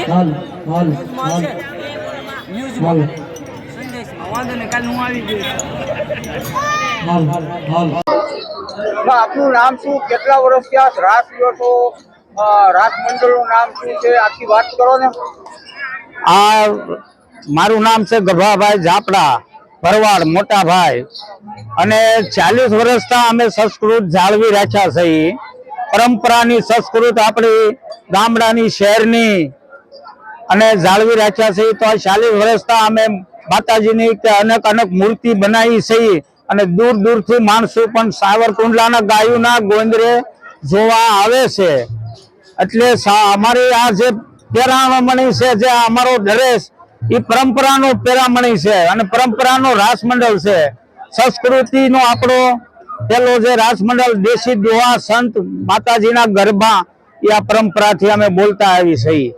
હાલ હાલ હાલ હાલ વાંધો નહીં, કાલ હું આવી ગયો. હાલ હાલ આપનું નામ શું, કેટલા વર્ષથી આ રાસ લ્યો છો, રાસ મંડળનું નામ શું છે, આખી વાત કરો ને. આ મારું નામ છે ગભાભાઈ ઝાપડા ભરવાડ મોટા ભાઈ, અને 40 વર્ષથી અમે સંસ્કૃત જાળવી રાખ્યા છે. પરંપરાની સંસ્કૃત આપણી ગામડાની શહેરની અને જાળવી રાખ્યા છે. તો 40 વર્ષથી અમે માતાજીની અનેક અનેક મૂર્તિ બનાવી છે, અને દૂર દૂરથી માણસો પણ સાવરકુંડલાના ગાયોના ગોંદરે જોવા આવે છે. એટલે અમારી આ જે પેરામણી છે, જે અમારો ડ્રેસ, એ પરંપરાનો પેરામણી છે અને પરંપરાનો રાસ મંડળ છે. સંસ્કૃતિનો આપણો પેલો જે રાસ મંડળ દેશી દોહા સંત માતાજીના ગરબા, એ આ પરંપરાથી અમે બોલતા આવી છીએ.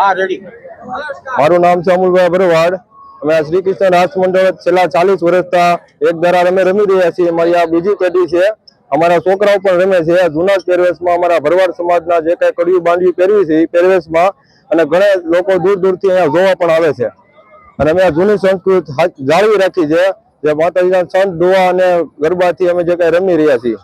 હા, રેડી. મારું નામ છે અમુલભાઈ ભરવાડ. અમે આ શ્રી કૃષ્ણ રાસ મંડળ છેલ્લા 40 વર્ષથી એક ધારા અમે રમી રહ્યા છીએ. અમારી આ બીજી પેઢી છે. અમારા છોકરાઓ પણ રમે છે. જૂના પહેરવેશમાં અમારા ભરવાડ સમાજના જે કઈ કડિયું બાંધવી પહેરવી છે, એ પહેરવેશમાં, અને ઘણા લોકો દૂર દૂરથી અહીંયા જોવા પણ આવે છે. અને અમે આ જૂની સંસ્કૃતિ જાળવી રાખી છે, જે માતાજીના સંત દુઆ અને ગરબાથી અમે જે કઈ રમી રહ્યા છીએ.